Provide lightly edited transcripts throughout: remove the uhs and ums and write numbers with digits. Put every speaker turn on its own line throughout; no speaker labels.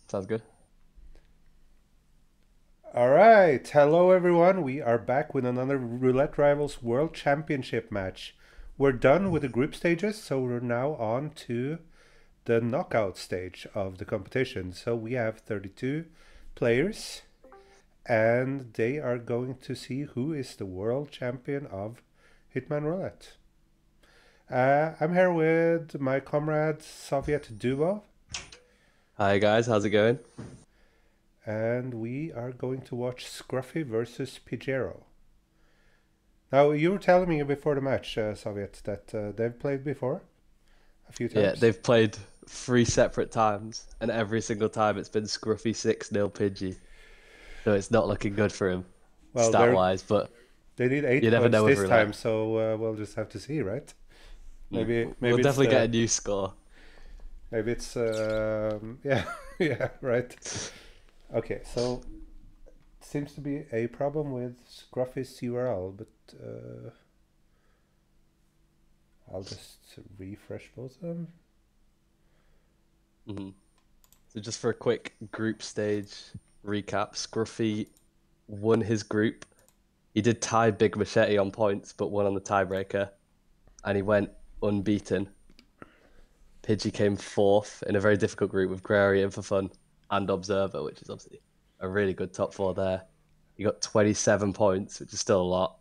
Sounds good.
All right, hello everyone. We are back with another Roulette Rivals World Championship match. We're done with the group stages, so we're now on to the knockout stage of the competition. So we have 32 players, and they are going to see who is the world champion of Hitman Roulette. I'm here with my comrade Soviet Dubov,
Hi guys, how's it going?
and we are going to watch Scruffy versus Pigiero. Now, you were telling me before the match, Soviet, that they've played before a few
Yeah,
times.
they've played three separate times, and every single time it's been Scruffy 6-0 Pidgey. So it's not looking good for him,
Well,
stat-wise, but
they need
you
eight
never
points
know with
this time,
roulette.
so we'll just have to see, right? Maybe,
We'll
maybe it's
definitely get a
the,
new score.
maybe it's, yeah, yeah, right. Okay, so seems to be a problem with Scruffy's URL, but I'll just refresh both of them.
hmm So just for a quick group stage recap, Scruffy won his group. He did tie Big Machete on points, but won on the tiebreaker, and he went unbeaten. Pidgey came fourth in a very difficult group with Grey in for fun and Observer, which is obviously a really good top four there. He got 27 points, which is still a lot.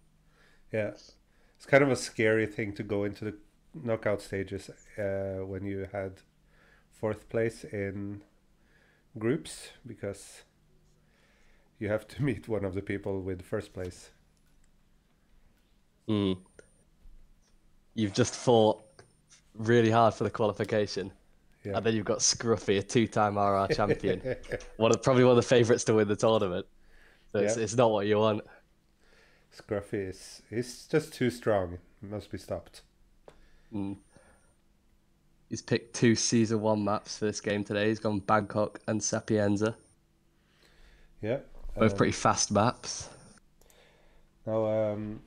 Yeah, it's kind of a scary thing to go into the knockout stages when you had fourth place in groups because you have to meet one of the people with first place.
Mm. You've just fought really hard for the qualification,
Yeah.
and then you've got Scruffy, a two-time RR champion, probably one of the favourites to win the tournament. So
Yeah.
it's not what you want.
Scruffy is just too strong. Must be stopped.
Mm. He's picked two season one maps for this game today. He's gone Bangkok and Sapienza,
Yeah.
both pretty
Um,
fast maps.
Now and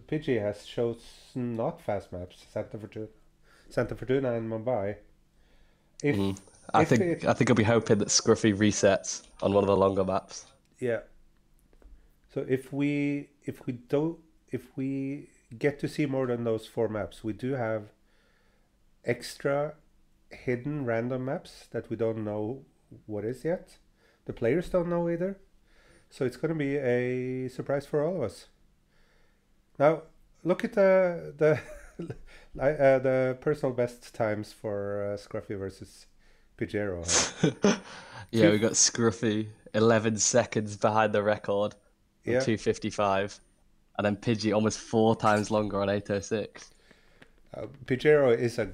Pidgey has chosen not fast maps. Santa Fortuna and Mumbai. If
Mm. I
if
think
it
I think I'll be hoping that Scruffy resets on one of the longer maps.
Yeah. So if we get to see more than those four maps, we do have extra hidden random maps that we don't know what is yet. The players don't know either. So it's going to be a surprise for all of us. Now, look at the personal best times for Scruffy versus Pigiero. Huh?
Yeah,
Two,
we got Scruffy 11 seconds behind the record on
yeah.
255, and then Pidgey almost four times longer on 806.
Pigiero is a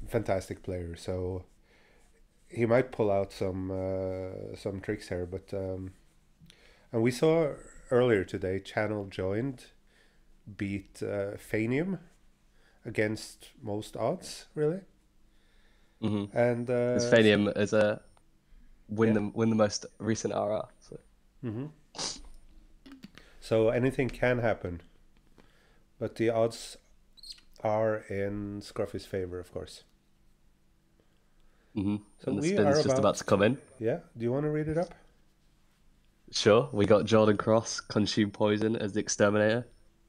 fantastic player, so he might pull out some tricks here. But and we saw earlier today, Channel joined beat Fanium against most odds, really.
Mm-hmm.
And
Because
so
Fanium is a
yeah.
win the most recent RR. So.
hmm So anything can happen, but the odds are in Scruffy's favor, of course.
Mm-hmm.
So
And the
we are
spin's just about
about
to
to,
come in.
yeah. Do you want to read it up?
Sure, we got Jordan Cross, Consume Poison as the Exterminator,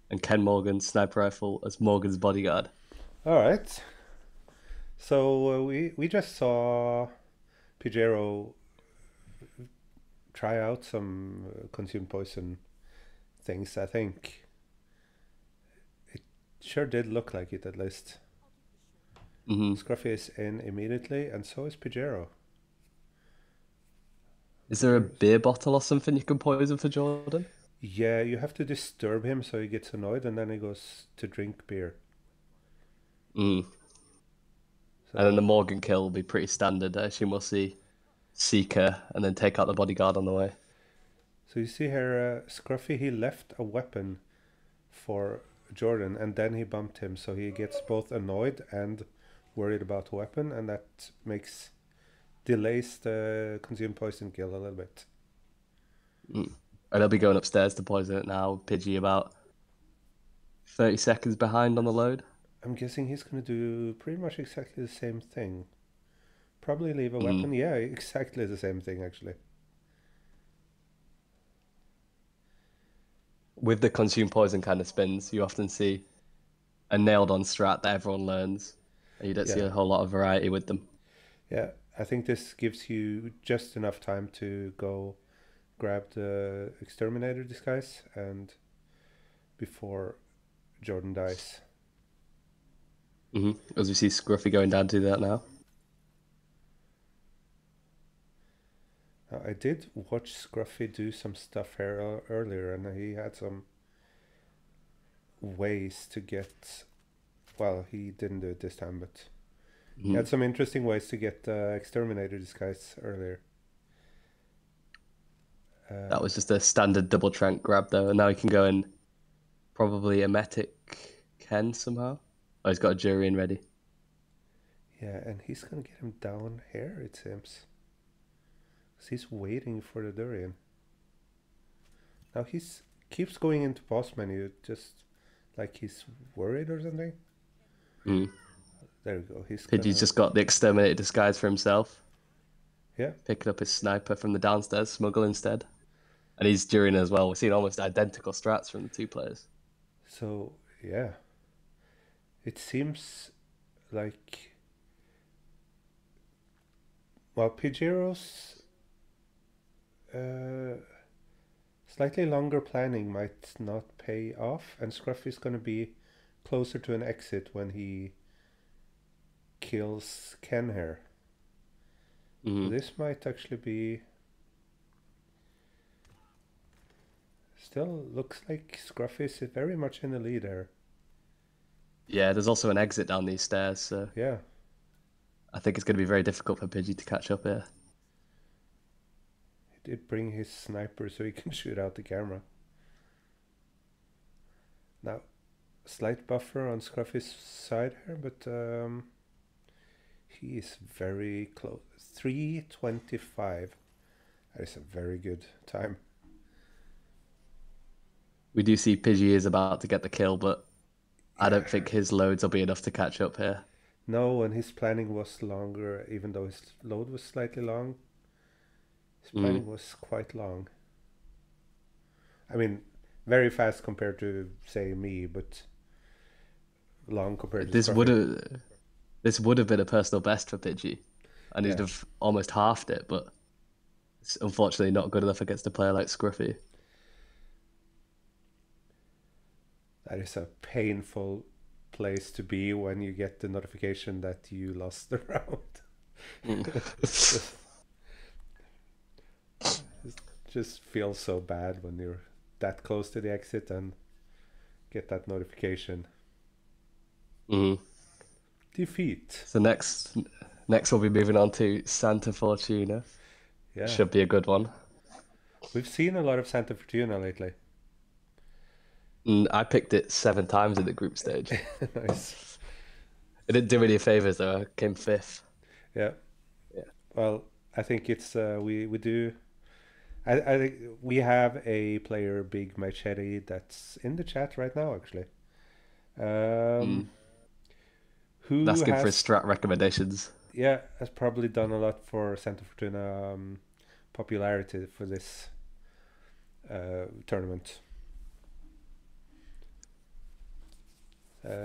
and Ken Morgan, Sniper Rifle as Morgan's bodyguard.
All right. So we just saw Pijero try out some consume poison things. I think it sure did look like it at least.
Mm-hmm.
Scruffy is in immediately, and so is Pijero.
Is there a
Pijero's.
beer bottle or something you can poison for Jordan?
Yeah, you have to disturb him so he gets annoyed, and then he goes to drink beer.
Mm. And then the
So,
Morgan kill will be pretty standard. I assume we'll see Seeker and then take out the bodyguard on the way.
so you see here, Scruffy he left a weapon for Jordan, and then he bumped him, so he gets both annoyed and worried about the weapon, and that makes delays the consume poison kill a little bit.
Mm. And they'll be going upstairs to poison it now. Pidgey about 30 seconds behind on the load.
I'm guessing he's gonna do pretty much exactly the same thing. Probably leave a weapon. Yeah, exactly the same thing actually.
With the consume poison kind of spins, you often see a nailed on strat that everyone learns, and you don't see
Yeah.
a whole lot of variety with them.
Yeah, I think this gives you just enough time to go grab the exterminator disguise and before Jordan dies.
As we see Scruffy going down to that now.
Now, I did watch Scruffy do some stuff here earlier, and he had some ways to get. Well, he didn't do it this time, but he had some interesting ways to get exterminator disguise earlier.
That was just a standard double trank grab though, and now he can go in probably emetic Ken somehow. Oh, he's got a jury in ready.
Yeah, and he's gonna get him down here, it seems. Because he's waiting for the durian. Now he's keeps going into boss menu, just like he's worried or something. There we go.
Pidgey's just got the exterminator disguise for himself.
Yeah.
Picking up his sniper from the downstairs, smuggle instead. And he's during as well. We're seeing almost identical strats from the two players.
So, yeah. It seems like... Well, Pigiero's slightly longer planning might not pay off, and Scruffy's going to be closer to an exit when he kills Ken here. So this might actually be... Still looks like Scruffy's very much in the lead there.
Yeah, there's also an exit down these stairs, so
yeah,
I think it's going to be very difficult for Pidgey to catch up here.
He did bring his sniper so he can shoot out the camera. Now, slight buffer on Scruffy's side here, but he is very close. 3:25. That is a very good time.
We do see Pidgey is about to get the kill, but I don't think his loads will be enough to catch up here.
No, and his planning was longer, even though his load was slightly long. His planning was quite long. I mean, very fast compared to, say, me, but long compared to
This would have been a personal best for Pidgey, and he'd have almost halved it, but it's unfortunately not good enough against a player like Scruffy.
That is a painful place to be when you get the notification that you lost the round. Just feels so bad when you're that close to the exit and get that notification. Defeat.
So next we'll be moving on to Santa Fortuna.
Yeah.
Should be a good one.
We've seen a lot of Santa Fortuna lately.
I picked it 7 times in the group stage.
Nice.
It didn't do me any favors though. I came 5th.
Yeah. Well, I think it's we do. I think we have a player, Big Machete, that's in the chat right now actually. Who
asking
has,
for his strat recommendations.
Yeah, has probably done a lot for Santa Fortuna popularity for this tournament.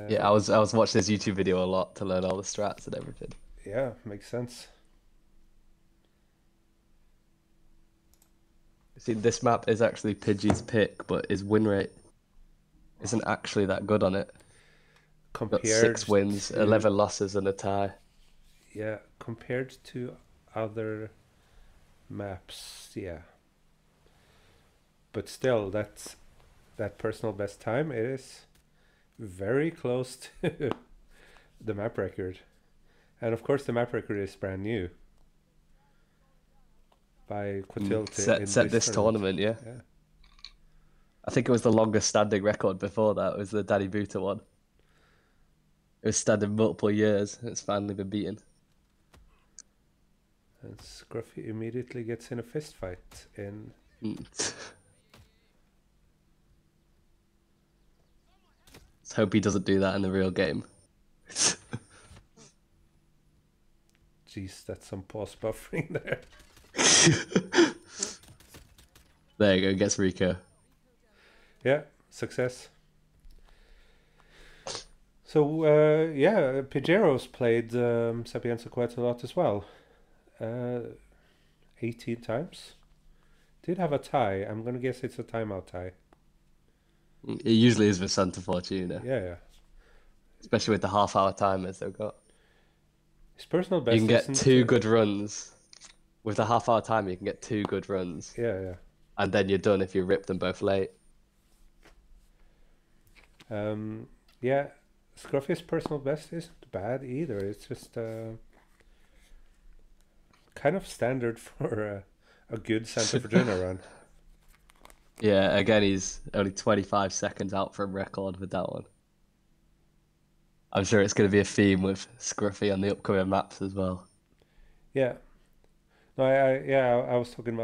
Yeah, I was watching this YouTube video a lot to learn all the strats and everything.
Yeah, makes sense.
See, this map is actually Pidgey's pick, but his win rate isn't actually that good on it.
Compared
Got 6 wins, 11 losses, and a tie.
Yeah, compared to other maps, yeah. But still, that personal best time is very close to the map record. And of course the map record is brand new by Quatilty
set this tournament, yeah. I think it was the longest standing record before that. It was the Daddy Buta one. It was standing multiple years. It's finally been beaten.
And Scruffy immediately gets in a fist fight in
Let's hope he doesn't do that in the real game.
Jeez, that's some pause buffering there.
There you go, gets Rico.
Yeah, success. So, yeah, Pigero's played Sapienza quite a lot as well. 18 times. Did have a tie. I'm going to guess it's a timeout tie.
It usually is with Santa Fortuna,
Yeah.
especially with the half-hour timers they've got.
His personal
You
best
can get
isn't...
two good runs. With the half-hour timer, you can get two good runs.
Yeah.
And then you're done if you rip them both late.
Yeah, Scuffy's personal best isn't bad either. It's just kind of standard for a good Santa Fortuna run.
Yeah, again, he's only 25 seconds out from record with that one. I'm sure it's going to be a theme with Scuffy on the upcoming maps as well.
Yeah. No, I was talking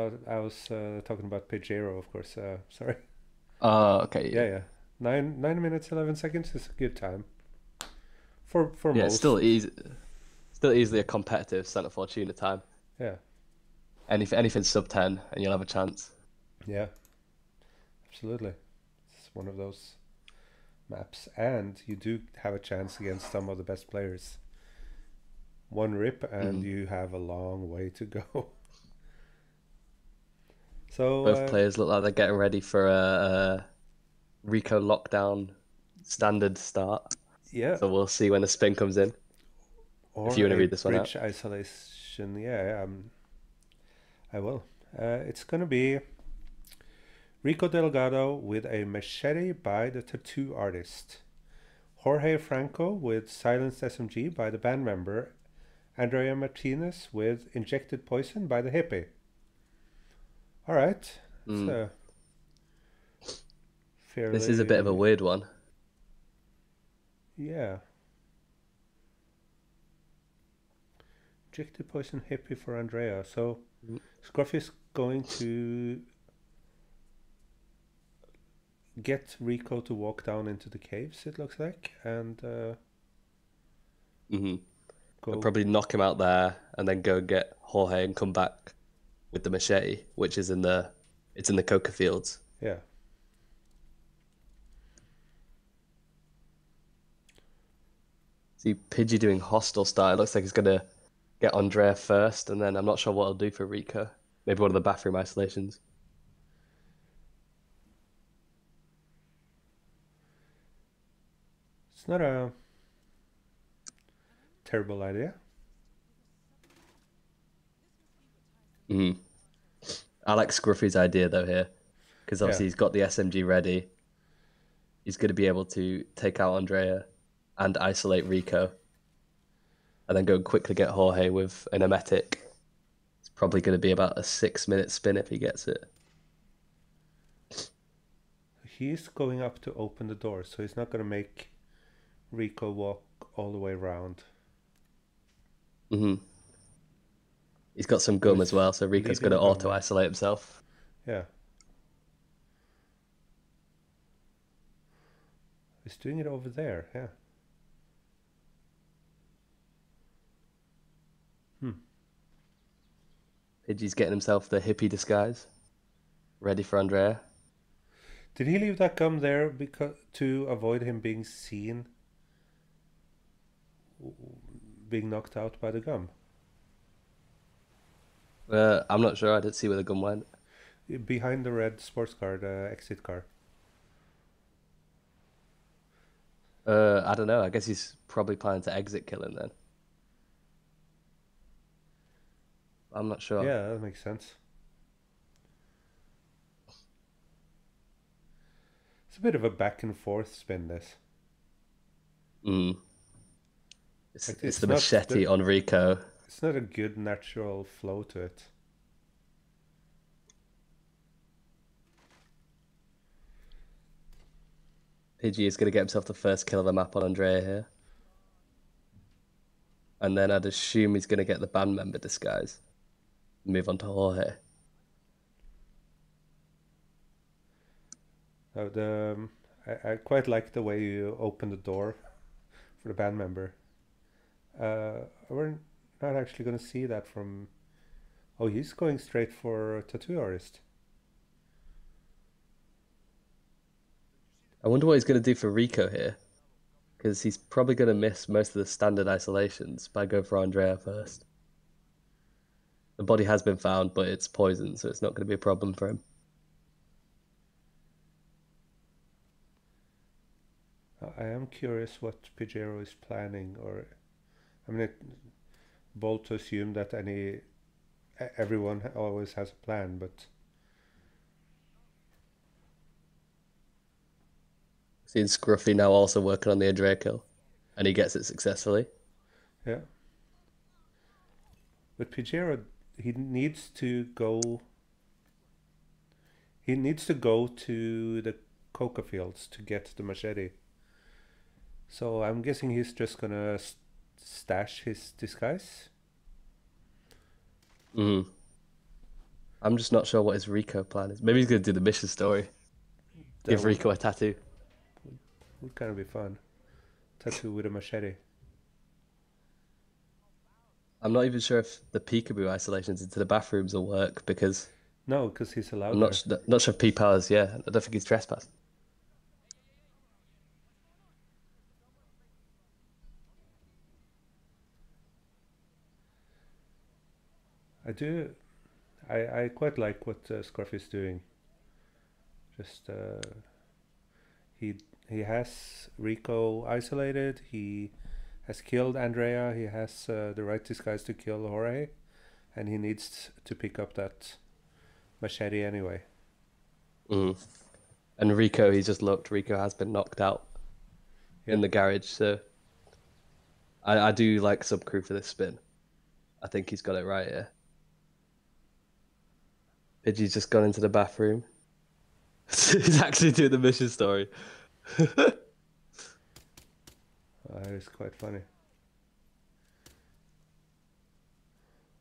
about Pigiero, of course. Sorry.
Oh, okay.
Yeah. 9 minutes 11 seconds is a good time for
Yeah,
most.
still easily a competitive Santa Fortuna time.
Yeah.
Anything sub 10 and you'll have a chance.
Yeah. Absolutely. It's one of those maps, and you do have a chance against some of the best players. One rip and you have a long way to go. So
Both players look like they're getting ready for a Rico lockdown standard start.
yeah,
So we'll see when the spin comes in.
or
If you want to
a
read this one out.
bridge isolation. Yeah, I will. It's gonna be Rico Delgado with a machete by the tattoo artist, Jorge Franco with silenced SMG by the band member, Andrea Martinez with injected poison by the hippie. All right. So fairly.
This is a bit of a weird one.
Yeah. Injected poison hippie for Andrea. So Scuffy is going to get Rico to walk down into the caves, it looks like, and
They'll probably knock him out there and then go get Jorge and come back with the machete, which is in the coca fields.
Yeah.
See Pidgey doing hostile style. It looks like he's gonna get Andrea first, and then I'm not sure what he'll do for Rico. Maybe one of the bathroom isolations.
It's not a terrible idea.
I like Scruffy's idea though here, because obviously he's got the SMG ready. He's going to be able to take out Andrea and isolate Rico, and then go quickly get Jorge with an emetic. It's probably going to be about a 6-minute spin if he gets it.
He's going up to open the door, so he's not going to make Rico walk all the way around.
He's got some gum as well, so Rico's going to auto-isolate himself.
Yeah. He's doing it over there, yeah.
Pidgey's getting himself the hippie disguise, ready for Andrea.
Did he leave that gum there to avoid him being seen being knocked out by the gum?
I'm not sure. I didn't see where the gun went.
Behind the red sports car, the exit car.
I don't know. I guess he's probably planning to exit kill him then. I'm not sure.
Yeah, that makes sense. It's a bit of a back and forth spin, this.
It's the machete on Rico.
It's not a good natural flow to it.
Pidgey is going to get himself the first kill of the map on Andrea here. And then I'd assume he's going to get the band member disguise. Move on to Jorge.
I quite like the way you open the door for the band member. not actually going to see that from. Oh, he's going straight for a tattoo artist.
I wonder what he's going to do for Rico here, because he's probably going to miss most of the standard isolations by going for Andrea first. The body has been found, but it's poisoned, so it's not going to be a problem for him.
I am curious what Pigiero is planning, or I mean, bold to assume that everyone always has a plan, but
Seeing Scruffy now also working on the Andrea kill, and he gets it successfully.
yeah. But Pigiero, he needs to go. He needs to go to the coca fields to get the machete. So I'm guessing he's just gonna stash his disguise.
I'm just not sure what his Rico plan is. Maybe he's going to do the mission story.
That
Give Rico a tattoo.
would kind of be fun. Tattoo with a machete.
I'm not even sure if the peekaboo isolations into the bathrooms will work because
No, because he's allowed
I'm
there.
not sure if P powers. Yeah, I don't think he's trespassed.
I do. I quite like what Scuffy's doing. Just he he has Rico isolated. He has killed Andrea. He has the right disguise to kill Jorge, and he needs to pick up that machete anyway.
And Rico, he just looked. Rico has been knocked out in the garage, so I do like Subcrew for this spin. I think he's got it right here. Pidgey's just gone into the bathroom. He's actually doing the mission story.
That is quite funny.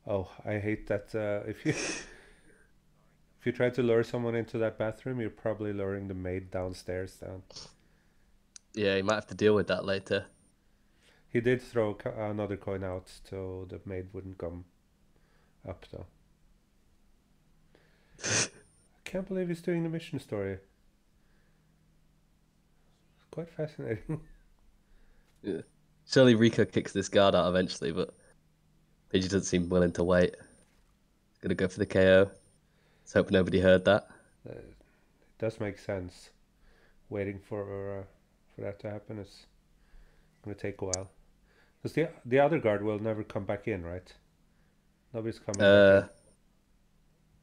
Oh, I hate that. If you try to lure someone into that bathroom, you're probably luring the maid downstairs down.
Yeah, he might have to deal with that later.
He did throw another coin out, so the maid wouldn't come up though. I can't believe he's doing the mission story. It's quite fascinating.
Yeah. Surely Rico kicks this guard out eventually, but Pidgey doesn't seem willing to wait. He's gonna go for the KO. Let's hope nobody heard that.
It does make sense. Waiting for that to happen is going to take a while. Because the other guard will never come back in, right? Nobody's coming back in.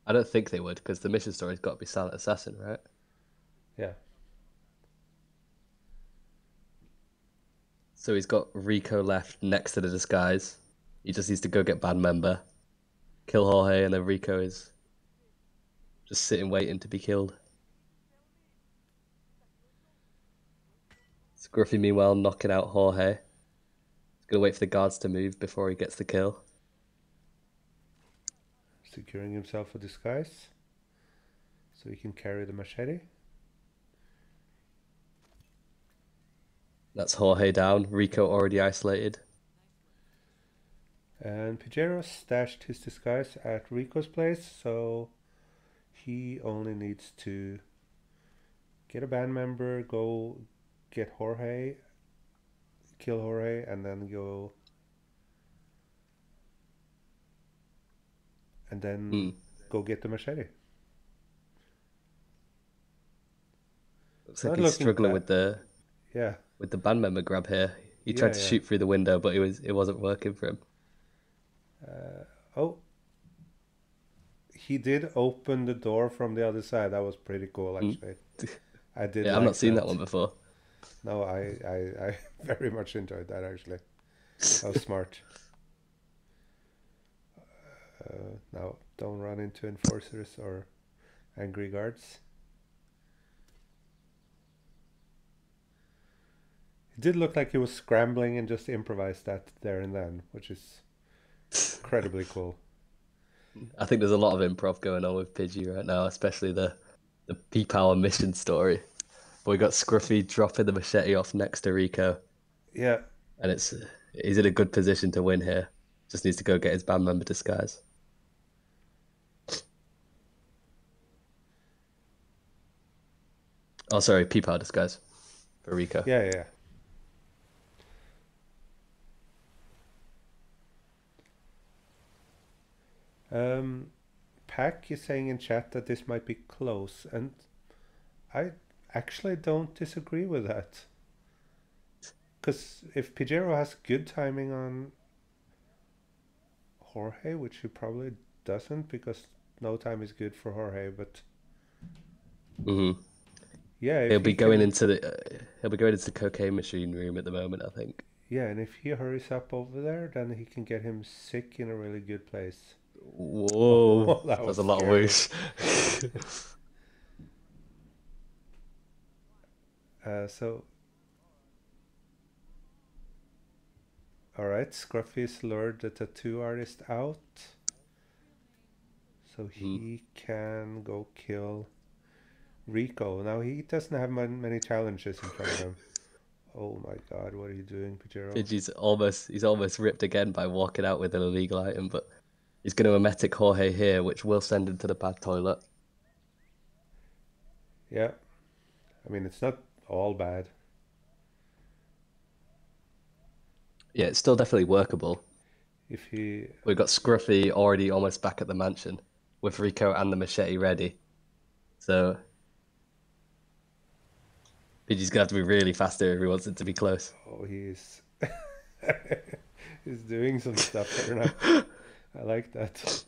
I don't think they would, because the mission story's got to be Silent Assassin, right?
Yeah.
So he's got Rico left next to the disguise. He just needs to go get band member, kill Jorge, and then Rico is just sitting waiting to be killed. Scruffy, meanwhile, knocking out Jorge. He's going to wait for the guards to move before he gets the kill.
Securing himself a disguise so he can carry the machete.
That's Jorge down. Rico already isolated.
And Pigiero stashed his disguise at Rico's place, so he only needs to get a band member, go get Jorge, kill Jorge, and then go get the machete.
Looks like he's struggling with the band member grab here. He tried to shoot through the window, but it wasn't working for him.
He did open the door from the other side. That was pretty cool, actually. I did.
Yeah, I've not seen that one before.
No, I very much enjoyed that, actually. That was smart. Now, don't run into enforcers or angry guards. It did look like he was scrambling and just improvised that there and then, which is incredibly cool.
I think there's a lot of improv going on with Pidgey right now, especially the P-Power mission story. But we got Scruffy dropping the machete off next to Rico.
Yeah.
And he's in a good position to win here. Just needs to go get his band member disguise. Oh, sorry, Peepow disguise for Rico.
Yeah, yeah. Pack is saying in chat that this might be close, and I actually don't disagree with that. Because if Pigiero has good timing on Jorge, which he probably doesn't, because no time is good for Jorge, but
Mm-hmm.
yeah, if
He'll be
he
going
can,
into the cocaine machine room at the moment, I think.
yeah, and if he hurries up over there, then he can get him sick in a really good place.
Whoa,
Oh, that
that's
was
a lot of
scary.
whoosh.
So, all right, Scruffy's lured the tattoo artist out, so
Mhm.
he can go kill Rico. Now he doesn't have many challenges in front of him. Oh my God, what are you doing, Pigiero?
He's almost ripped again by walking out with an illegal item, but he's going to emetic Jorge here, which will send him to the bad toilet.
Yeah, I mean it's not all bad.
Yeah, it's still definitely workable.
If he,
We've got Scruffy already almost back at the mansion with Rico and the machete ready. So Pidgey's gonna have to be really fast here if he wants it to be close.
oh, he's he's doing some stuff here now. I like that.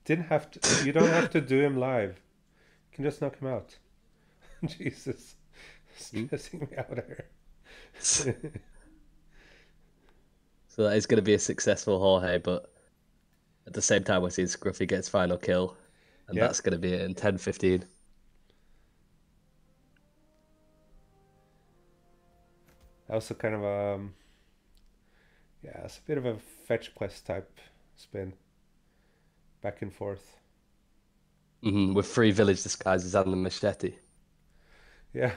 Didn't have to. You don't have to do him live. You can just knock him out. Jesus, stressing me out here.
So that is going to be a successful Jorge, but at the same time, we're seeing Scruffy get his final kill, and
Yeah,
that's going to be it in 10-15.
also kind of yeah, it's a bit of a fetch quest type spin, back and forth.
With 3 village disguises and the machete.
Yeah.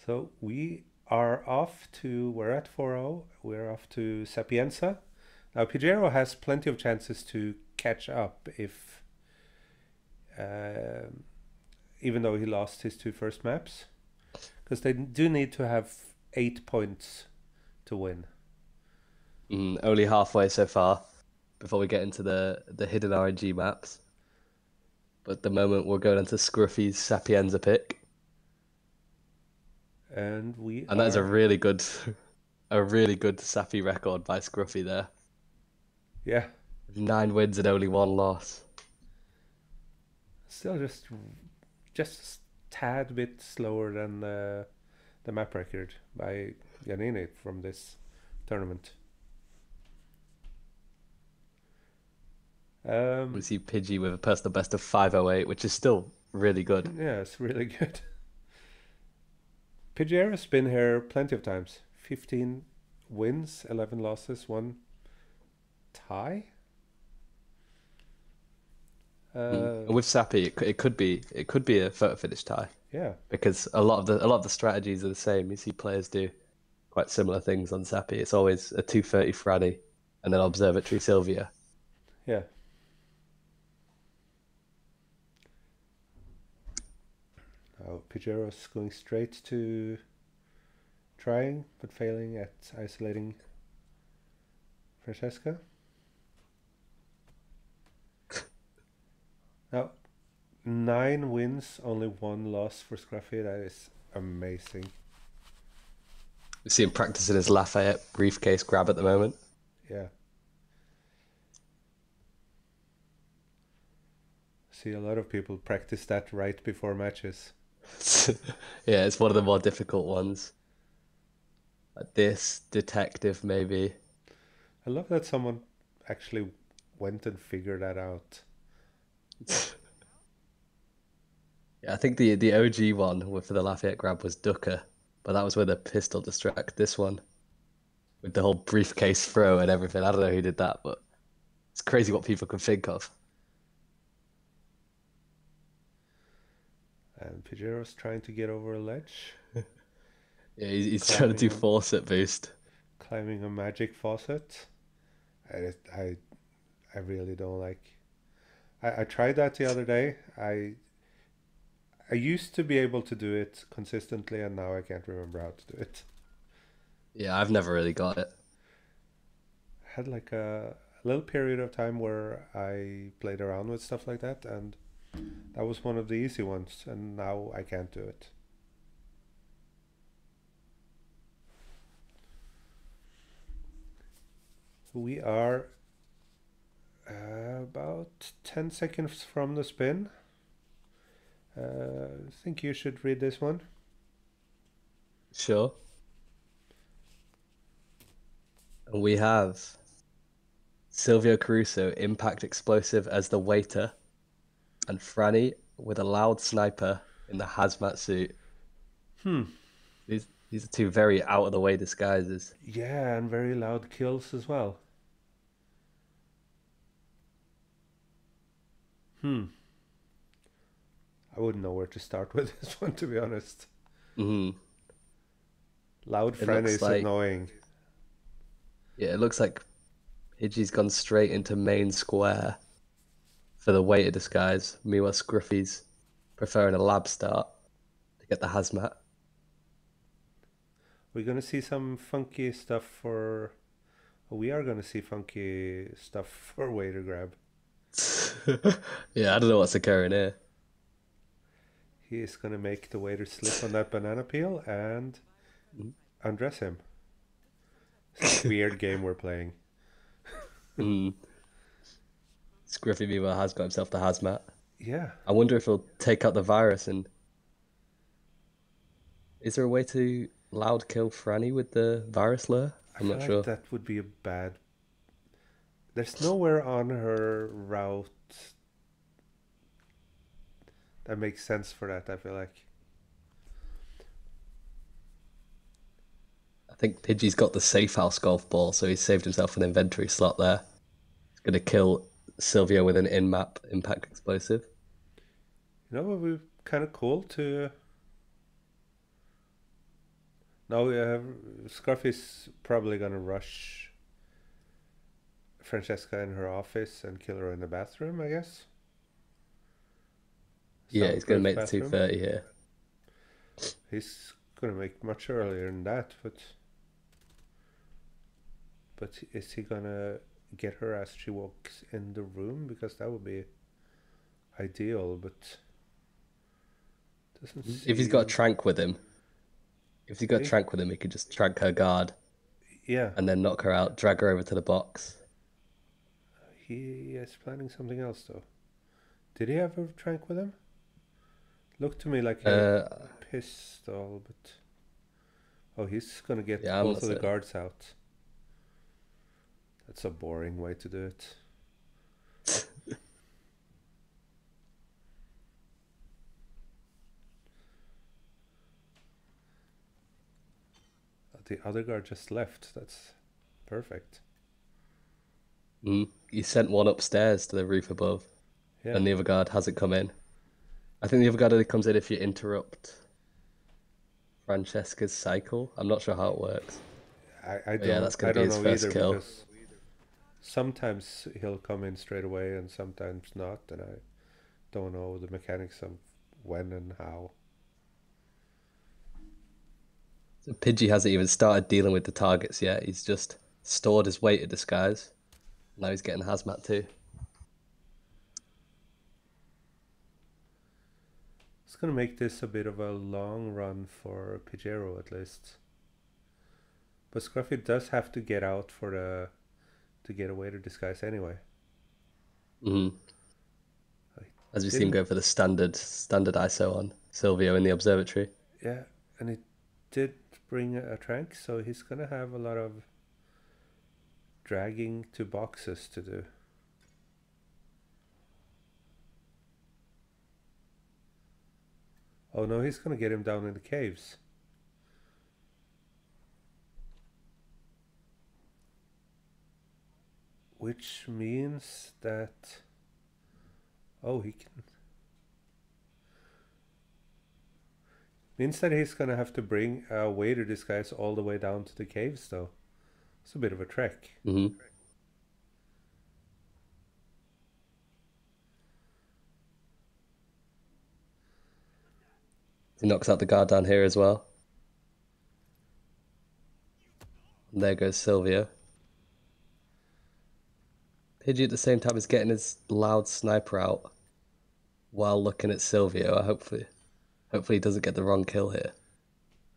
So we are off to. We're at 4-0. We're off to Sapienza. Now Pigiero has plenty of chances to catch up if, um even though he lost his 2 first maps, because they do need to have 8 points to win.
Only halfway so far before we get into the hidden RNG maps. But at the moment, we're going into Scruffy's Sapienza pick,
And we
and that is a
are,
really good, a really good Sappy record by Scruffy there.
yeah,
9 wins and only 1 loss.
still just a tad bit slower than the map record by Janine from this tournament.
We see Pidgey with a personal best of 508, which is still really good.
Yeah, it's really good. Pidgiero's been here plenty of times. 15 wins, 11 losses, 1 tie.
And with Sappy, it could be a photo finish tie
Yeah,
because a lot of the strategies are the same. You see players do quite similar things on Sappy. It's always a 230 Franny and then Observatory Sylvia.
yeah. Now Pidgero's going straight to trying, but failing at isolating Francesca. Now, 9 wins, only 1 loss for Scruffy. That is amazing.
We see him practicing his Lafayette briefcase grab at the moment.
Yeah. See a lot of people practice that right before matches.
Yeah, it's one of the more difficult ones. Like this, detective maybe.
I love that someone actually went and figured that out.
Yeah, I think the OG one with the Lafayette grab was Ducker, but that was with a pistol distract. This one with the whole briefcase throw and everything. I don't know who did that, but it's crazy what people can think of.
And Pigero's trying to get over a ledge,
Yeah, he's trying to
climbing
do faucet boost.
climbing a magic faucet. I, I, I really don't like. I tried that the other day. I used to be able to do it consistently, and now I can't remember how to do it.
Yeah, I've never really got it.
I had like a little period of time where I played around with stuff like that, and that was one of the easy ones, and now I can't do it. We are about 10 seconds from the spin. I think you should read this one.
Sure. And we have Silvio Caruso, impact explosive as the waiter, and Franny with a loud sniper in the hazmat suit.
Hmm.
These are two very out of the way disguises.
Yeah, and very loud kills as well. Hmm. I wouldn't know where to start with this one, to be honest.
Hmm.
Loud
It
friend
looks
is
like
annoying.
yeah, it looks like Pidgey's gone straight into main square for the waiter disguise. Meanwhile, Scruffy's preferring a lab start to get the hazmat.
We're gonna see some funky stuff for. We are gonna see funky stuff for waiter grab.
Yeah, I don't know what's occurring here.
He is gonna make the waiter slip on that banana peel and undress him. It's a weird game we're playing.
Mm. Scruffy meanwhile has got himself the hazmat.
Yeah,
I wonder if he'll take out the virus and is there a way to loud kill Franny with the virus lure?
I
I'm
feel
not
like
sure.
that would be a bad. There's nowhere on her route that makes sense for that. I feel like.
I think Pidgey's got the safe house golf ball, so he's saved himself an inventory slot there. He's gonna kill Sylvia with an in-map impact explosive.
You know, it would be kind of cool to. Now, Scuffy's probably gonna rush Francesca in her office and kill her in the bathroom, I guess.
Yeah, he's gonna
Soundproof
make the
bathroom.
230 here.
He's gonna make much earlier than that, but is he gonna get her as she walks in the room? Because that would be ideal, but doesn't
If he's got a
seem.
trank with him, if he's got a
He,
trank with him, he could just trank her guard
yeah,
and then knock her out, drag her over to the box.
he is planning something else though. Did he have a trank with him? Looked to me like he had a
Uh,
pistol, but oh, he's gonna get
yeah, I'm
both
not
of the
certain.
guards out. That's a boring way to do it. The other guard just left. That's perfect.
He sent one upstairs to the roof above,
Yeah,
and the other guard hasn't come in. I think the other guard only comes in if you interrupt Francesca's cycle. I'm not sure how it works.
I
But yeah,
don't
that's going
I
to be
don't
his
know
first
either
kill.
because sometimes he'll come in straight away and sometimes not, and I don't know the mechanics of when and how.
So Pidgey hasn't even started dealing with the targets yet. He's just stored his weight at disguise. Now he's getting hazmat too.
It's gonna make this a bit of a long run for Pigiero at least. But Scruffy does have to get out for the to get away to disguise anyway.
Hmm.
I
As we see him
didn't
go for the standard ISO on Silvio in the observatory.
Yeah, and it did bring a trank, so he's gonna have a lot of dragging to boxes to do. Oh no, he's gonna get him down in the caves. Which means that. Oh, he can. Means that he's gonna have to bring a waiter disguise all the way down to the caves, though. It's a bit of a trek.
Mm-hmm. He knocks out the guard down here as well. And there goes Silvio. Pidgey at the same time is getting his loud sniper out while looking at Silvio. Hopefully he doesn't get the wrong kill here.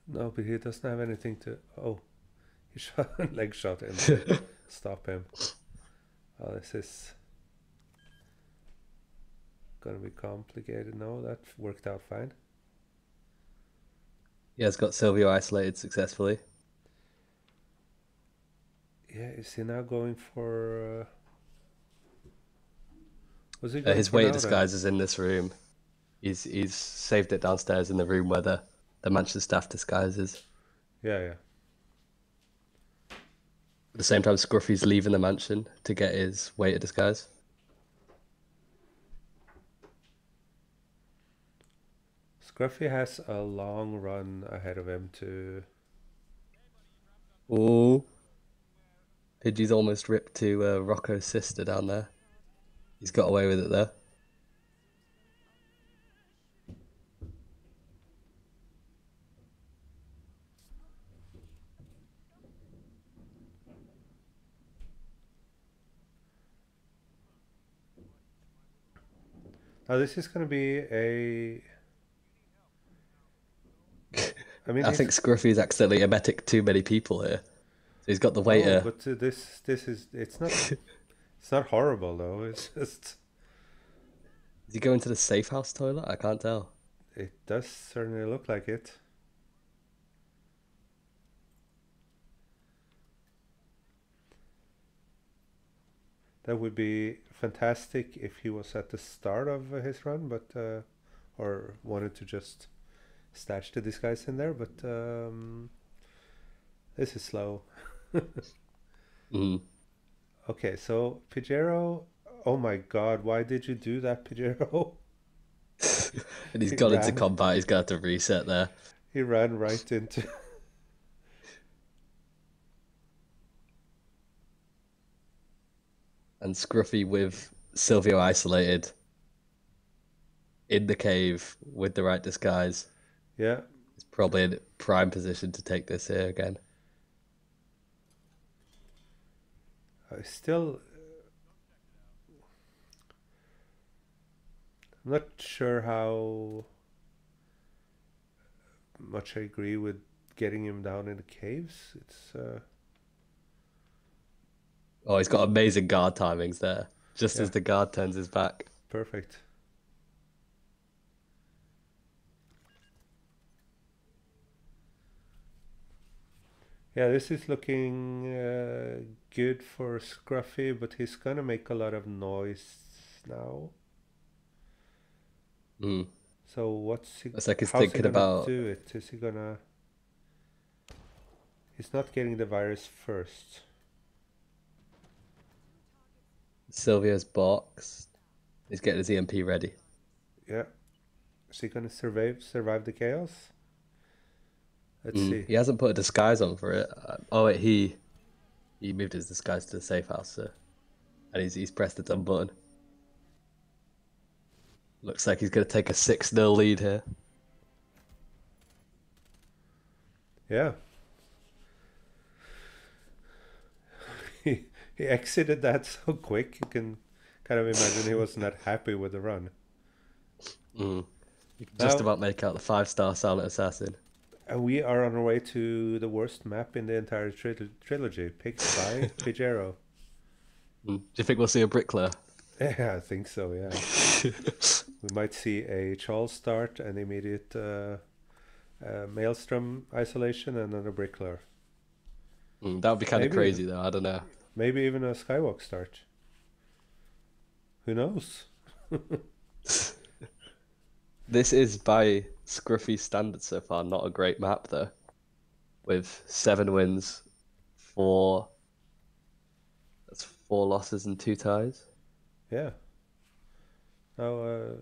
No, but he doesn't have anything to. Oh, he shot leg shot him to stop him. Oh, this is gonna be complicated. No, that worked out fine.
He has got Silvio isolated successfully.
Yeah, is he now going for? Was he going
His
for
waiter
now, then?
disguise is in this room. He's saved it downstairs in the room where the mansion staff disguise is.
Yeah, yeah.
At the same time, Scruffy's leaving the mansion to get his waiter disguise.
Scuffy has a long run ahead of him to.
Ooh. Pidgey's almost ripped to Rocco's sister down there. He's got away with it there.
Now this is going to be a. I mean,
I think Scruffy's accidentally emetic too many people here. So he's got the waiter.
Oh, but this is it's not horrible though. It's just
Is he going to the safe house toilet? I can't tell.
it does certainly look like it. That would be fantastic if he was at the start of his run, but or wanted to just stash the disguise in there. But this is slow.
Mm.
Okay, so Pigiero. Oh my God! Why did you do that, Pigiero?
And he's
He
gone into
ran.
combat. He's got to reset there.
He ran right into.
And Scruffy with Silvio isolated in the cave with the right disguise
Yeah,
is probably in prime position to take this here again.
I still. I'm not sure how much I agree with getting him down in the caves. It's
Oh, he's got amazing guard timings there. Just
yeah,
as the guard turns his back.
perfect. Yeah, this is looking good for Scruffy, but he's gonna make a lot of noise now.
Mm.
So what's he?
It's like he's
How's he
thinking
gonna
about
do it? Is he gonna? He's not getting the virus first.
Silvio's box. He's getting his EMP ready.
Yeah. Is he gonna survive the chaos? Let's see.
He hasn't put a disguise on for it. Oh wait, he moved his disguise to the safe house, so, and he's pressed the done button. Looks like he's going to take a 6-0 lead here.
Yeah. He exited that so quick. You can kind of imagine he wasn't that happy with the run.
You can just
Now,
about make out the 5-star Silent Assassin.
we are on our way to the worst map in the entire trilogy, picked by Pigiero.
Do you think we'll see a bricklayer?
Yeah, I think so, yeah. We might see a Charles start, an immediate Maelstrom isolation, and then a Brickler.
That would be kind of
Maybe
crazy, though. I don't know.
Maybe even a Skywalk start. Who knows?
This is, by Scruffy standards so far, not a great map, though. With 7 wins, 4... That's 4 losses and 2 ties.
Yeah. Now,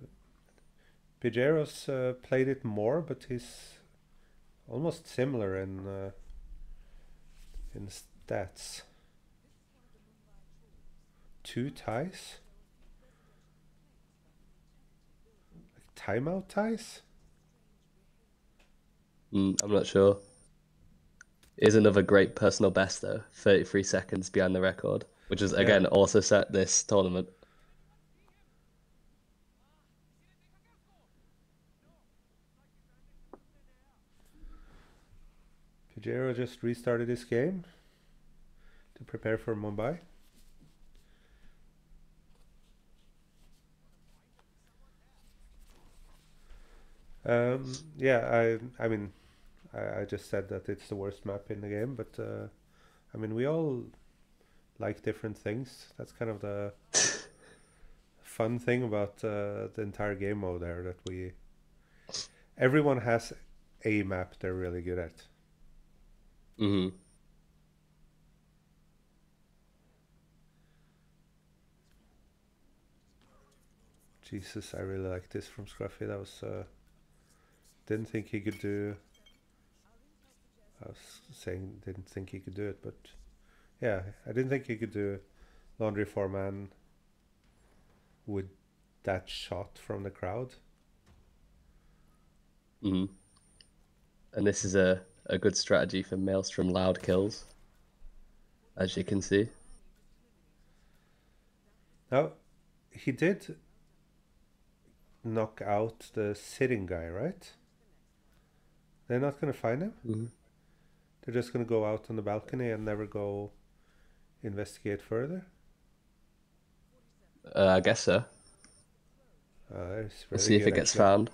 Pigero's played it more, but he's almost similar in stats. 2 ties? Like timeout ties?
I'm not sure. Is another great personal best though, 33 seconds behind the record, which is
Yeah.
again also set this tournament.
Pigiero just restarted his game to prepare for Mumbai. Yeah, I mean, I just said that it's the worst map in the game, but I mean, we all like different things. That's kind of the fun thing about the entire game mode there, that everyone has a map they're really good at.
hmm
Jesus, I really like this from Scuffy. That was didn't think he could do. I was saying didn't think he could do it, but yeah, I didn't think he could do laundry foreman with that shot from the crowd.
hmm And this is a good strategy for Maelstrom loud kills, as you can see.
Now, he did knock out the sitting guy, right? They're not going to find him?
hmm
They're just going to go out on the balcony and never go investigate further?
I guess so.
It's
We'll
really
see if
good,
it gets
actually.
found.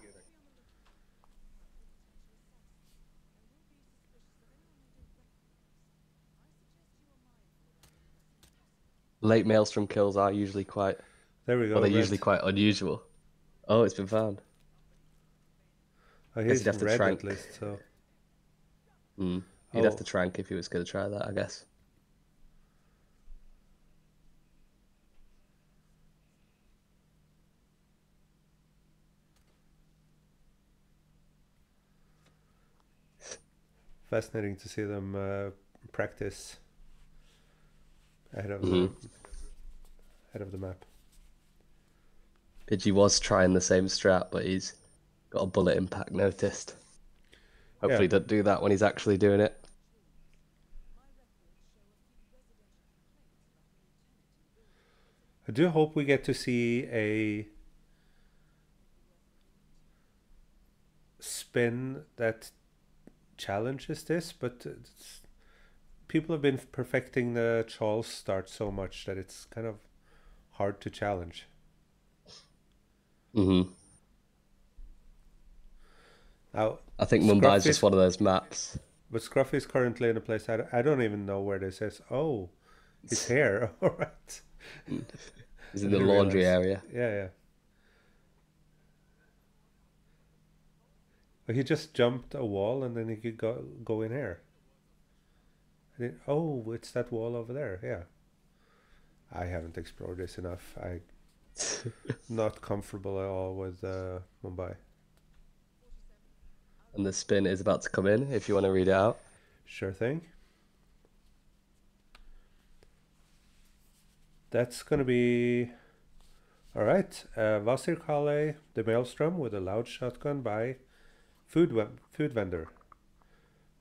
Late Maelstrom kills are usually quite,
There we
well,
go,
they're
red.
usually quite unusual. Oh, it's been found.
Oh,
Guess
he's
you'd have to
red at
trank.
least, so...
You'd have
Oh,
to trank if you was going to try that, I guess.
fascinating to see them practice ahead of
hmm
the map.
Pidgey was trying the same strat, but he's got a bullet impact noticed.
Yeah,
Hopefully he doesn't do that when he's actually doing it.
I do hope we get to see a spin that challenges this, but people have been perfecting the Charles start so much that it's kind of hard to challenge.
hmm
Now,
I think Mumbai is just
Scruffy's,
one of those maps.
but Scruffy's currently in a place I don't even know where this is. Oh, his hair. All right.
He's
I
in the
didn't
laundry
realize.
area.
Yeah, yeah. He just jumped a wall and then he could go in here. Oh, it's that wall over there. Yeah. I haven't explored this enough. I'm not comfortable at all with Mumbai.
And the spin is about to come in, if you want to read it out.
Sure thing. That's going to be... Alright. Vasir Kale, the Maelstrom with a loud shotgun by food vendor.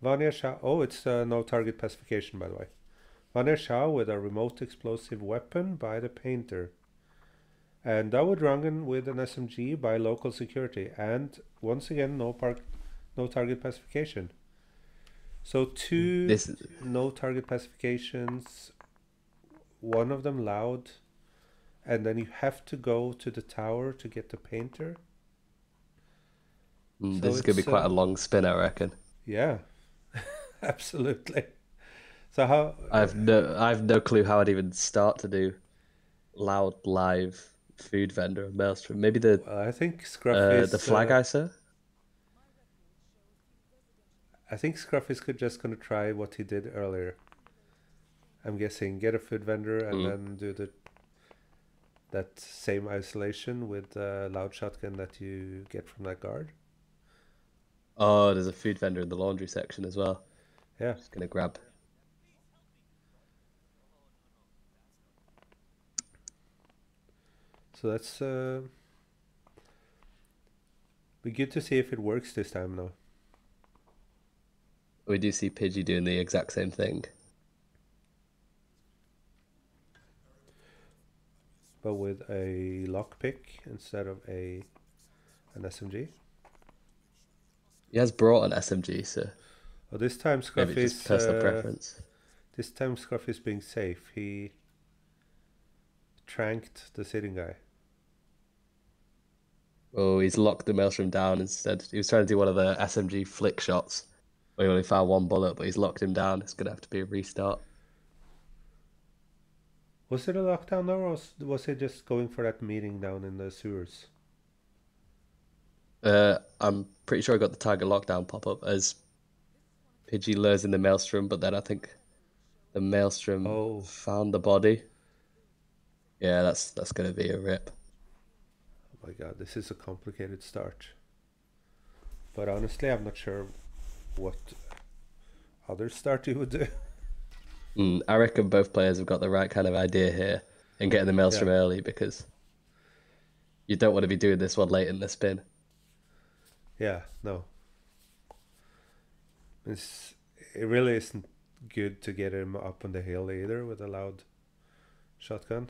Vanya Shah... Oh, it's no target pacification, by the way. Vanya Shah with a remote explosive weapon by the painter. And Dawood Rangan with an SMG by local security. And once again, no target pacification. So two no target pacifications, one of them loud, and then you have to go to the tower to get the painter.
This is going to be quite a long spin, I reckon.
Yeah, absolutely. So how...
I have no clue how I'd even start to do loud live food vendor and Maelstrom. Maybe
I think Scruffy's...
the flag ISO?
I think Scruffy's just going to try what he did earlier. I'm guessing get a food vendor and then do that same isolation with the loud shotgun that you get from that guard.
Oh, there's a food vendor in the laundry section as well.
Yeah.
Just gonna grab.
So that's be good to see if it works this time now.
We do see Pidgey doing the exact same thing.
But with a lockpick instead of an SMG.
He has brought an SMG, so
Oh, this time
maybe just
Scuffy's
personal preference.
this time Scuffy's being safe. He tranked the sitting guy.
Oh, he's locked the Maelstrom down instead. He was trying to do one of the SMG flick shots where he only found one bullet, but he's locked him down. It's gonna have to be a restart.
Was it a lockdown or was he just going for that meeting down in the sewers?
I'm pretty sure I got the target lockdown pop up as Pidgey lures in the Maelstrom, but then I think the Maelstrom
Oh.
found the body. Yeah, that's gonna be a rip.
Oh my god, this is a complicated start. But honestly, I'm not sure what other start you would do.
I reckon both players have got the right kind of idea here and getting the Maelstrom early because you don't want to be doing this one late in the spin.
Yeah, no. It really isn't good to get him up on the hill either with a loud shotgun.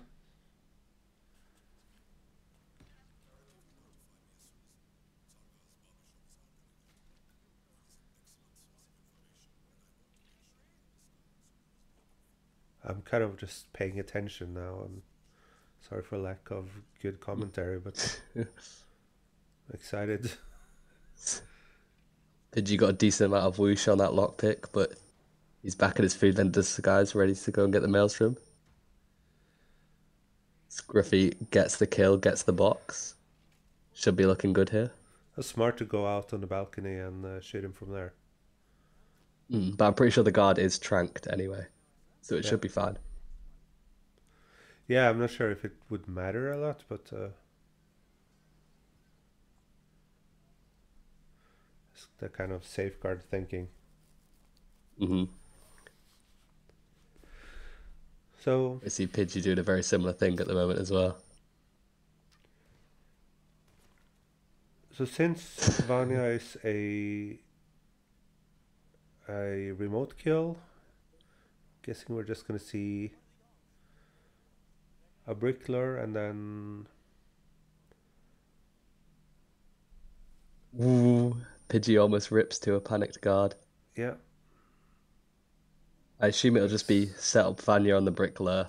I'm kind of just paying attention now. I'm sorry for lack of good commentary, but excited.
Pidgey got a decent amount of whoosh on that lockpick, but he's back at his food vendor disguise, ready to go and get the Maelstrom. Scuffy gets the kill, gets the box. Should be looking good here.
It's smart to go out on the balcony and shoot him from there.
But I'm pretty sure the guard is tranked anyway, so it should be fine.
Yeah, I'm not sure if it would matter a lot, but it's the kind of safeguard thinking. So
I see Pidgey doing a very similar thing at the moment as well.
So since Vanya is a remote kill, guessing we're just gonna see a Brickler and then
Ooh, Pidgey almost rips to a panicked guard.
yeah.
I assume it'll just be set up Vanya on the Brickler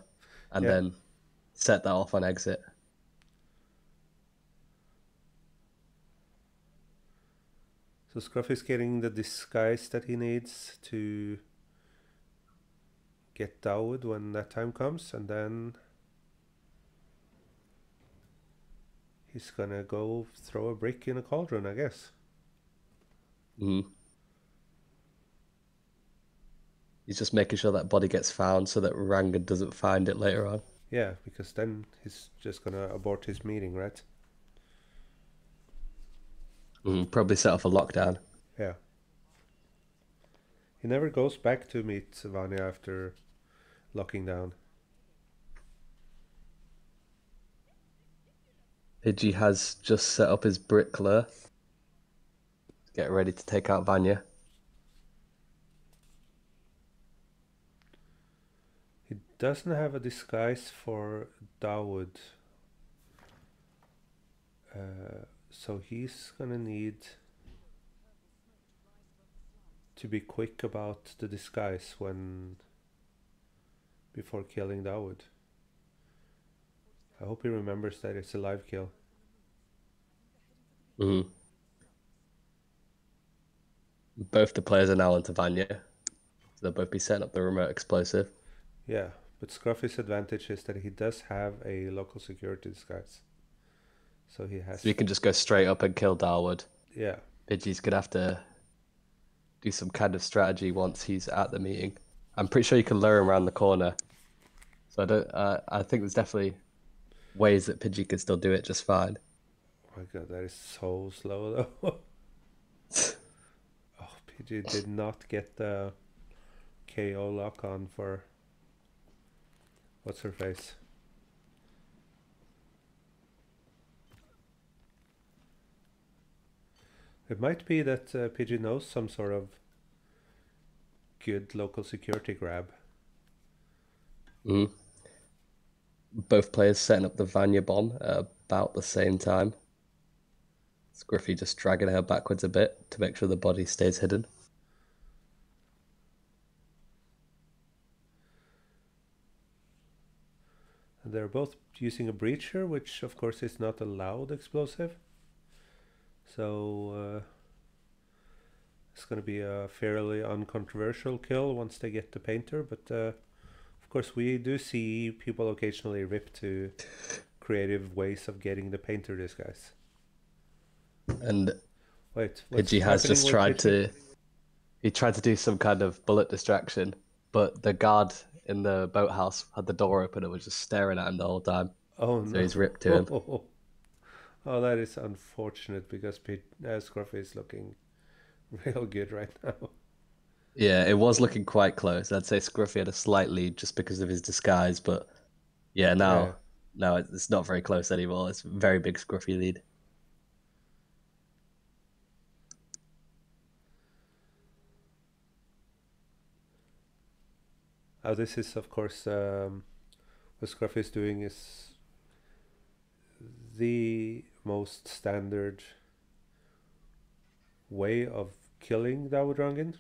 and then set that off on exit.
So Scruffy's getting the disguise that he needs to get Dawood when that time comes, and then he's gonna go throw a brick in a cauldron, I guess.
He's just making sure that body gets found so that Rangan doesn't find it later on.
Yeah, because then he's just gonna abort his meeting, right?
Probably set off a lockdown.
Yeah. He never goes back to meet Vanya after locking down.
Pidgey has just set up his Brickler. Get ready to take out Vanya.
He doesn't have a disguise for Dawood. So he's gonna need to be quick about the disguise before killing Dawood. I hope he remembers that it's a live kill.
Both the players are now onto Vanya. So they'll both be setting up the remote explosive.
Yeah, but Scruffy's advantage is that he does have a local security disguise. So he has...
So he can just go straight up and kill Darwood.
Yeah.
Pidgey's going to have to do some kind of strategy once he's at the meeting. I'm pretty sure you can lure him around the corner. So I think there's definitely ways that Pidgey can still do it just fine.
Oh my god, that is so slow though. PG did not get the KO lock on for what's her face. It might be that PG knows some sort of good local security grab.
Mm. Both players setting up the Vanya bomb at about the same time. Scuffy just dragging her backwards a bit to make sure the body stays hidden.
And they're both using a breacher, which of course is not a loud explosive. So it's going to be a fairly uncontroversial kill once they get the painter. But of course we do see people occasionally rip to creative ways of getting the painter disguise.
And
wait,
Pidgey has just tried to... He tried to do some kind of bullet distraction, but the guard in the boathouse had the door open and was just staring at him the whole time.
Oh
so
no.
he's ripped to him.
Oh, that is unfortunate because Scuffy is looking real good right now.
Yeah, it was looking quite close. I'd say Scuffy had a slight lead just because of his disguise, but yeah, now it's not very close anymore. It's a very big Scuffy lead.
This is, of course, what Scuffy is doing is the most standard way of killing Dawudrangan.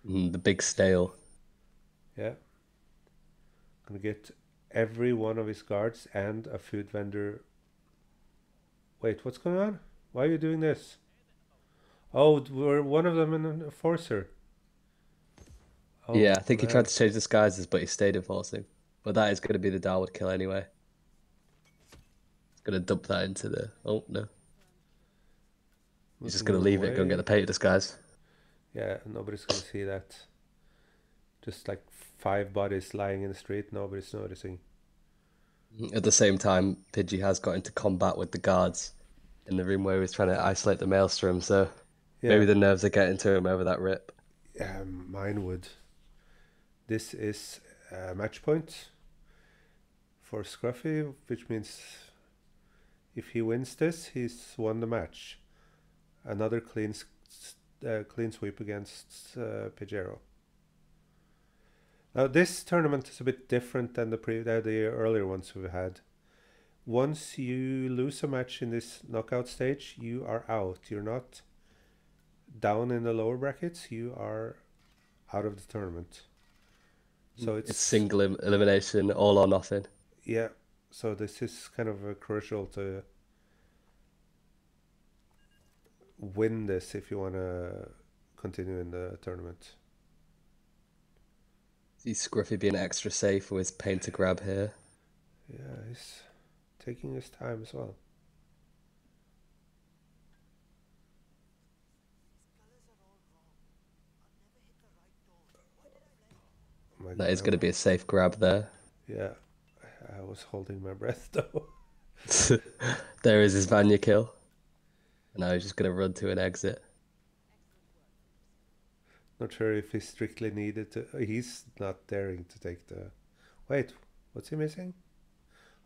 The big stale.
Yeah. Gonna get every one of his guards and a food vendor. Wait, what's going on? Why are you doing this? Oh, we're one of them an enforcer.
Oh, yeah, I think he tried to change disguises, but he stayed enforcing. But that is going to be the Darwood kill anyway. He's going to dump that into the... Oh, no. He's just going to leave it, go and get the painted disguise.
Yeah, nobody's going to see that. Just like 5 bodies lying in the street, nobody's noticing.
At the same time, Pidgey has got into combat with the guards in the room where he was trying to isolate the Maelstrom, so maybe the nerves are getting to him over that rip.
Mine would. This is a match point for Scuffy, which means if he wins this, he's won the match. Another clean sweep against Pigiero. Now this tournament is a bit different than the earlier ones we've had. Once you lose a match in this knockout stage, you are out. You're not down in the lower brackets. You are out of the tournament. So it's
single elimination, all or nothing.
Yeah. So this is kind of crucial to win this if you want to continue in the tournament.
He's Scuffy being extra safe with his painter grab here.
Yeah, he's taking his time as well.
That is going to be a safe grab there.
Yeah, I was holding my breath though.
There is his Vanya kill. And now he's just going to run to an exit.
Not sure if he's strictly needed to... He's not daring to take the... Wait, what's he missing?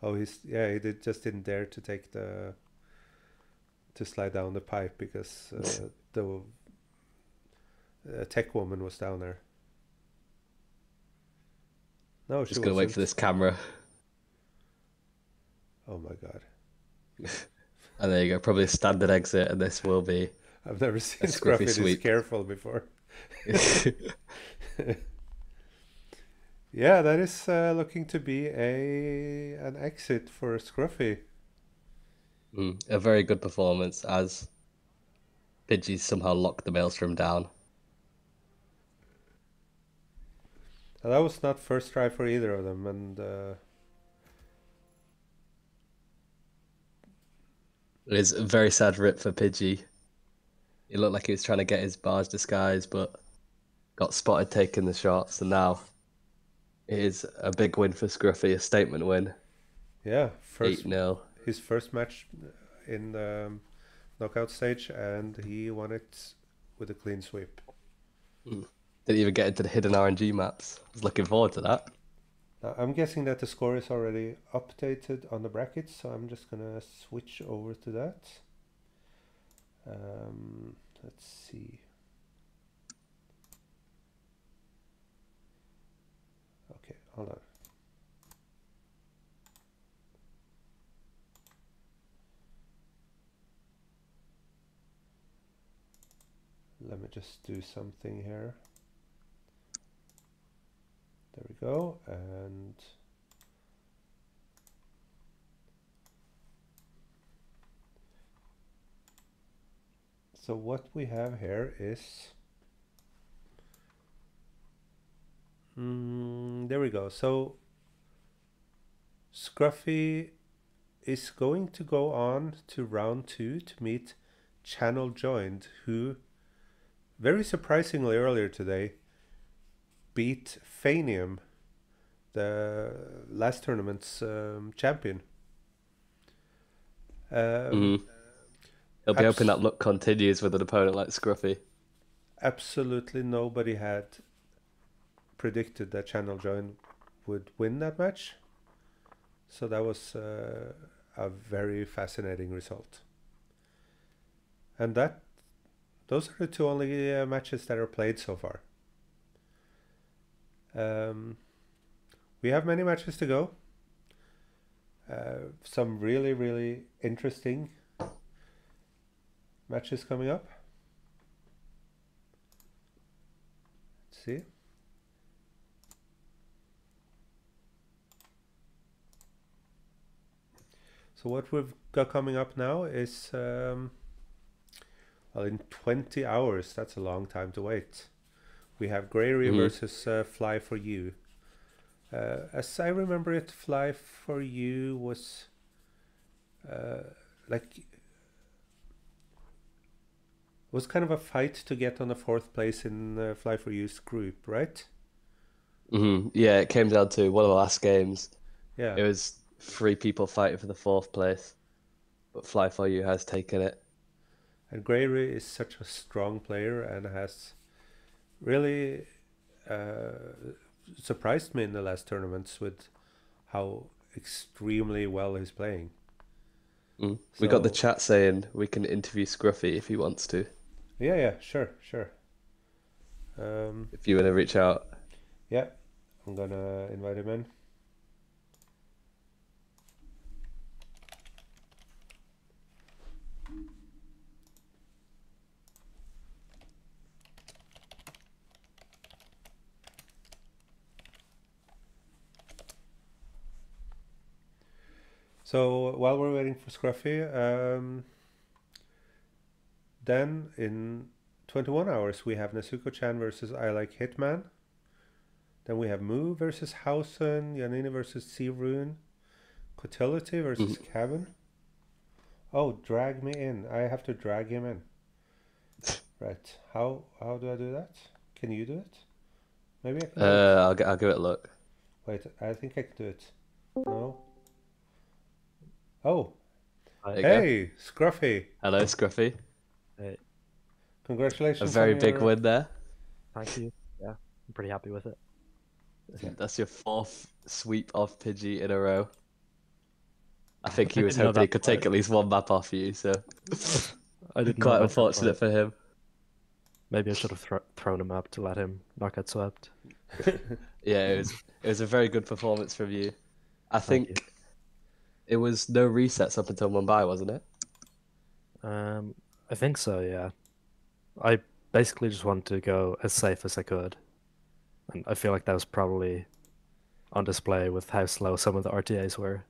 Oh, he just didn't dare to take the... to slide down the pipe because the tech woman was down there. No, she
just going to wait for this camera.
Oh my god.
And there you go, probably a standard exit, and this will be...
I've never seen Scuffy this careful before. Yeah, that is looking to be an exit for Scuffy.
A very good performance as Pidgey somehow locked the Maelstrom down.
That was not first try for either of them, and
it is a very sad rip for Pidgey. It looked like he was trying to get his barge disguise, but got spotted taking the shots, and now it is a big win for Scuffy, a statement win.
Yeah,
8-0.
His first match in the knockout stage, and he won it with a clean sweep.
Didn't even get into the hidden RNG maps. I was looking forward to that.
Now, I'm guessing that the score is already updated on the brackets, so I'm just gonna switch over to that. Let's see. Okay, hold on. Let me just do something here. There we go, and so what we have here is there we go. So Scuffy is going to go on to round 2 to meet Channel Joined, who very surprisingly earlier today beat Fanium, the last tournament's champion.
He'll be hoping that luck continues with an opponent like Scuffy.
Absolutely nobody had predicted that Channel Join would win that match. So that was a very fascinating result. And those are the two only matches that are played so far. We have many matches to go. Some really, really interesting matches coming up. Let's see. So what we've got coming up now is, well, in 20 hours, that's a long time to wait. We have Greyry versus Fly for You. As I remember it, Fly for You was was kind of a fight to get on the 4th place in Fly for You's group, right?
Yeah, it came down to one of the last games.
Yeah.
It was 3 people fighting for the 4th place, but Fly for You has taken it.
And Greyry is such a strong player and has really surprised me in the last tournaments with how extremely well he's playing.
We got the chat saying we can interview Scuffy if he wants to.
Yeah, sure.
If you want to reach out.
Yeah, I'm gonna invite him in. So while we're waiting for Scuffy, then in 21 hours we have Nezuko-chan versus I Like Hitman. Then we have Moo versus Hausen, Yanini versus Searune, Cotility versus Cabin. Oh, drag me in. I have to drag him in. Right. How do I do that? Can you do it? Maybe I can do it.
I'll give it a look.
Wait, I think I can do it. No. Oh. Hey, Scuffy.
Hello, Scuffy.
Hey.
Congratulations.
A very big win there.
Thank you. Yeah, I'm pretty happy with it.
That's your 4th sweep of Pidgey in a row. I think he was hoping he could take at least one map off you, so
I didn't
quite unfortunate for him.
Maybe I should have thrown him up to let him not get swept.
Yeah, it was a very good performance from you. I think it was no resets up until Mumbai, wasn't it?
I think so, yeah. I basically just wanted to go as safe as I could. And I feel like that was probably on display with how slow some of the RTAs were.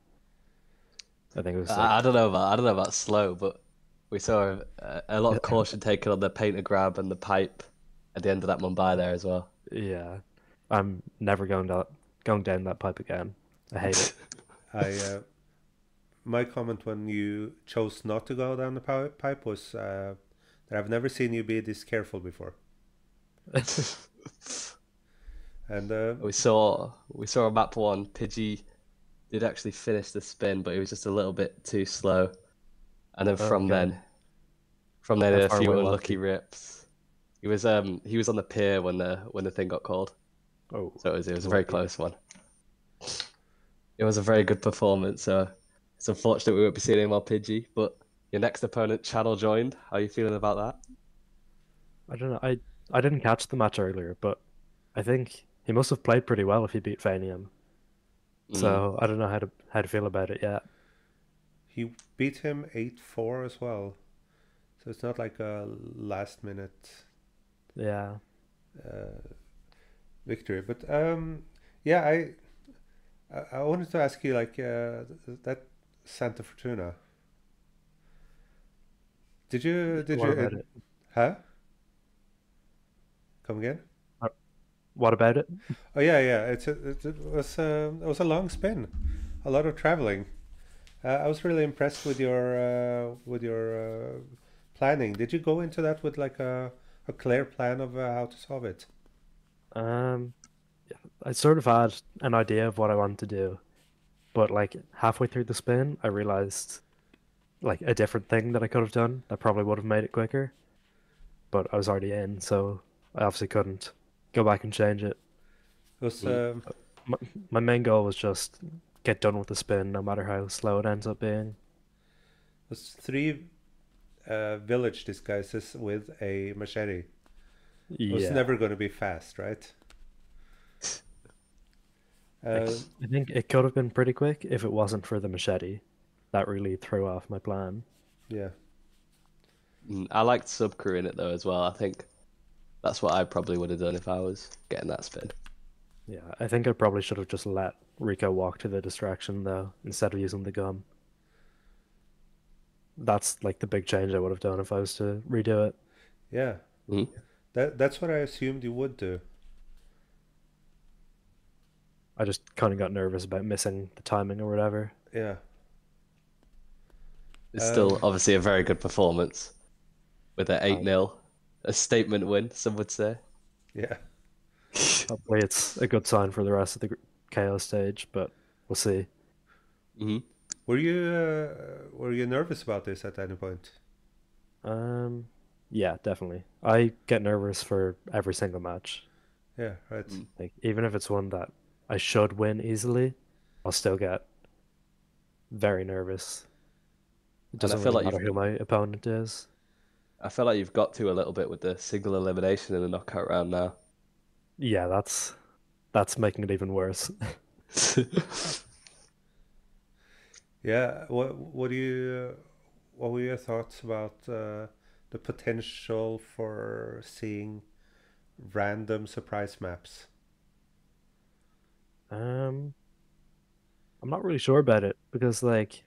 I think it was.
I don't know about slow, but we saw a lot of caution taken on the painter grab and the pipe at the end of that Mumbai there as well.
Yeah, I'm never going down that pipe again. I hate it.
My comment when you chose not to go down the pipe was that I've never seen you be this careful before. And
we saw on map 1, Pidgey did actually finish the spin, but he was just a little bit too slow. And then from then, a few unlucky rips. He was on the pier when the thing got called.
Oh,
So it was a very close one. It was a very good performance. So it's unfortunate we won't be seeing him on Pidgey, but your next opponent, Channel, joined. How are you feeling about that?
I don't know. I didn't catch the match earlier, but I think he must have played pretty well if he beat Fanium. So I don't know how to feel about it yet.
He beat him 8-4 as well. So it's not like a last minute
Yeah.
victory. But yeah, I wanted to ask you like that Santa Fortuna. Did you
What about it?
huh? Come again?
What about it?
Oh yeah. It was a long spin, a lot of traveling. I was really impressed with your planning. Did you go into that with like a clear plan of how to solve it?
Um, I sort of had an idea of what I wanted to do, but like halfway through the spin, I realized like a different thing that I could have done that probably would have made it quicker, but I was already in, so I obviously couldn't go back and change it.
It was
My, my main goal was just get done with the spin, no matter how slow it ends up being.
three village disguises with a machete. It was
Yeah,
never going to be fast, right?
like, I think it could have been pretty quick if it wasn't for the machete. That really threw off my plan.
Yeah.
I liked subcrewing it though as well. I think that's what I probably would have done if I was getting that spin.
Yeah, I think I probably should have just let Rico walk to the distraction though, instead of using the gum. That's like the big change I would have done if I was to redo it.
Yeah.
Mm-hmm.
That's what I assumed you would do.
I just kind of got nervous about missing the timing or whatever.
Yeah.
It's still obviously a very good performance with an
Um,
8-0, a statement win, some would say.
Yeah.
Hopefully, it's a good sign for the rest of the KO stage, but we'll see.
Mm-hmm.
Were you nervous about this at any point?
Um, yeah, definitely. I get nervous for every single match.
Yeah, right.
Like even if it's one that I should win easily, I'll still get very nervous. It
And I
doesn't
feel
really
like
matter who my opponent is.
you've got to a little bit with the single elimination in the knockout round now.
Yeah, that's making it even worse.
Yeah. What were your thoughts about the potential for seeing random surprise maps?
Um, I'm not really sure about it because like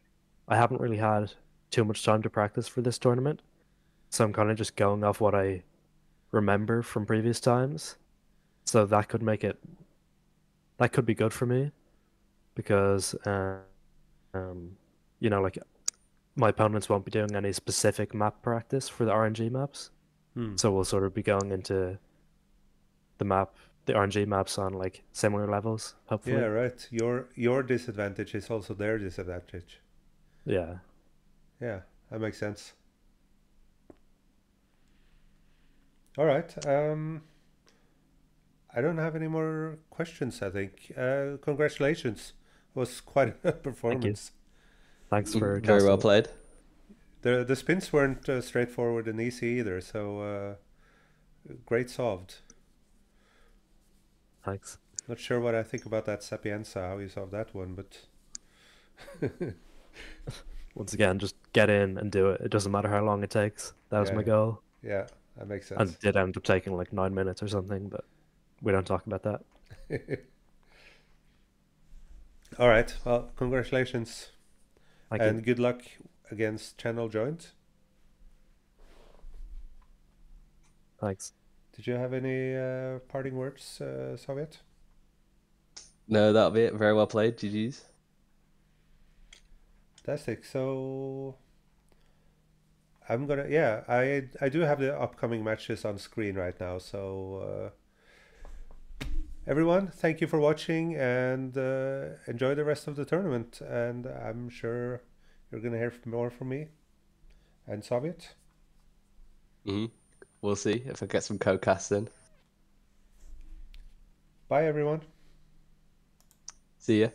I haven't really had too much time to practice for this tournament, so I'm kind of just going off what I remember from previous times. So that could be good for me because um like my opponents won't be doing any specific map practice for the RNG maps.
Hmm.
So we'll sort of be going into the RNG maps on like similar levels,
Yeah,
hopefully.
right. Your disadvantage is also their disadvantage.
Yeah.
Yeah, that makes sense. All right. I don't have any more questions, I think. Congratulations. It was quite a
Thank you.
performance.
Thanks for
Very well
casting.
played.
The spins weren't straightforward and easy either, so great solved.
Thanks.
Not sure what I think about that Sapienza, how you solved that one, but
Once again, just get in and do it. It doesn't matter how long it takes. That was my
yeah,
goal.
yeah, that makes
And
sense.
it did end up taking like 9 minutes or something, but we don't talk about that.
All right. Well, congratulations
Thank
and
you.
good luck against Channel Joint.
Thanks.
Did you have any parting words, Soviet?
No, that'll be it. Very well played. GG's.
Fantastic. So I'm gonna, yeah, I do have the upcoming matches on screen right now. So everyone, thank you for watching and enjoy the rest of the tournament. And I'm sure you're gonna hear more from me and Soviet.
Mm-hmm. we'll see if I get some co-cast in.
Bye, everyone.
See ya.